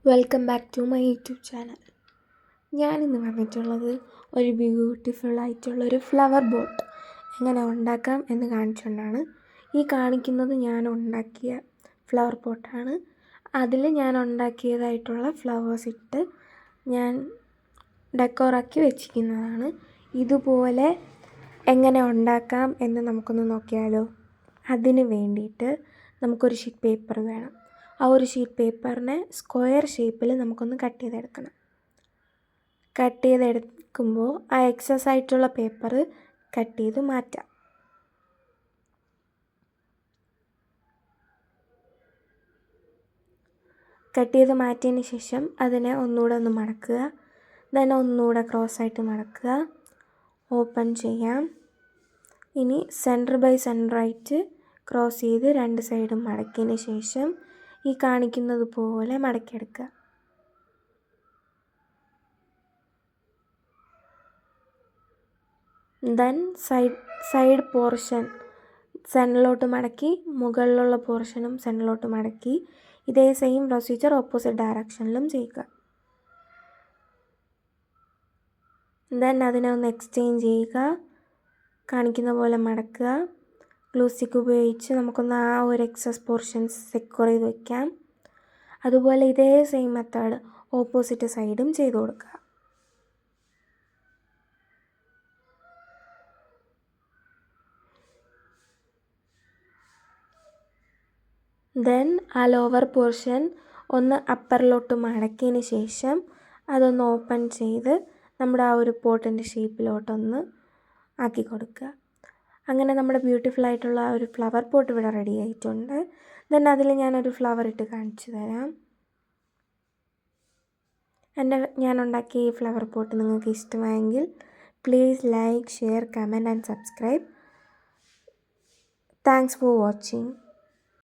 Welcome back to my YouTube channel. ഞാനിന്ന് വന്നിട്ടുള്ളത് ഒരു ബ്യൂട്ടിഫുൾ ആയിട്ടുള്ളൊരു ഫ്ലവർ ബോട്ട് എങ്ങനെ ഉണ്ടാക്കാം എന്ന് കാണിച്ചുകൊണ്ടാണ്. ഈ കാണിക്കുന്നത് ഞാൻ ഉണ്ടാക്കിയ ഫ്ലവർ പോട്ടാണ്. അതിൽ ഞാൻ ഉണ്ടാക്കിയതായിട്ടുള്ള ഫ്ലവേഴ്സ് ഇട്ട് ഞാൻ ഡെക്കോറാക്കി വെച്ചിരിക്കുന്നതാണ്. ഇതുപോലെ എങ്ങനെ ഉണ്ടാക്കാം എന്ന് നമുക്കൊന്ന് നോക്കിയാലോ. അതിന് വേണ്ടിയിട്ട് നമുക്കൊരു ഷീറ്റ് പേപ്പർ വേണം. ആ ഒരു ഷീറ്റ് പേപ്പറിനെ സ്ക്വയർ ഷേപ്പിൽ നമുക്കൊന്ന് കട്ട് ചെയ്തെടുക്കണം. കട്ട് ചെയ്തെടുക്കുമ്പോൾ ആ എക്സസ് ആയിട്ടുള്ള പേപ്പർ കട്ട് ചെയ്ത് മാറ്റാം. കട്ട് ചെയ്ത് മാറ്റിയതിന് ശേഷം അതിനെ ഒന്നുകൂടെ ഒന്ന് മടക്കുക. then ഒന്നുകൂടെ ക്രോസ് ആയിട്ട് മടക്കുക, ഓപ്പൺ ചെയ്യാം. ഇനി സെൻറ്റർ ബൈ സെൻറ്റർ ആയിട്ട് ക്രോസ് ചെയ്ത് രണ്ട് സൈഡും മടക്കിയതിന് ശേഷം ഈ കാണിക്കുന്നത് പോലെ മടക്കിയെടുക്കുക. ദെൻ സൈഡ് പോർഷൻ സെൻറ്ററിലോട്ട് മടക്കി, മുകളിലുള്ള പോർഷനും സെൻറ്ററിലോട്ട് മടക്കി ഇതേ സെയിം പ്രൊസീജിയർ ഓപ്പോസിറ്റ് ഡയറക്ഷനിലും ചെയ്യുക. ദെൻ അതിനെ ഒന്ന് എക്സ്ചേഞ്ച് ചെയ്യുക. കാണിക്കുന്ന പോലെ മടക്കുക. ഗ്ലൂ സ്റ്റിക്ക് ഉപയോഗിച്ച് നമുക്കൊന്ന് ആ ഒരു എക്സസ് പോർഷൻസ് സെക്യൂർ ചെയ്ത് വയ്ക്കാം. അതുപോലെ ഇതേ സെയിം മെത്തേഡ് ഓപ്പോസിറ്റ് സൈഡും ചെയ്ത് കൊടുക്കുക. ദെൻ ആ ലോവർ പോർഷൻ ഒന്ന് അപ്പറിലോട്ട് മടക്കിയതിന് ശേഷം അതൊന്ന് ഓപ്പൺ ചെയ്ത് നമ്മുടെ ആ ഒരു പോട്ടിൻ്റെ ഷേപ്പിലോട്ടൊന്ന് ആക്കി കൊടുക്കുക. അങ്ങനെ നമ്മുടെ ബ്യൂട്ടിഫുൾ ആയിട്ടുള്ള ആ ഒരു ഫ്ലവർ പോട്ട് ഇവിടെ റെഡി ആയിട്ടുണ്ട്. ദെൻ അതിൽ ഞാനൊരു ഫ്ലവർ ഇട്ട് കാണിച്ചു തരാം. ഞാൻ ഉണ്ടാക്കിയ ഈ ഫ്ലവർ പോട്ട് നിങ്ങൾക്ക് ഇഷ്ടമായെങ്കിൽ please like, share, comment and subscribe. Thanks for watching.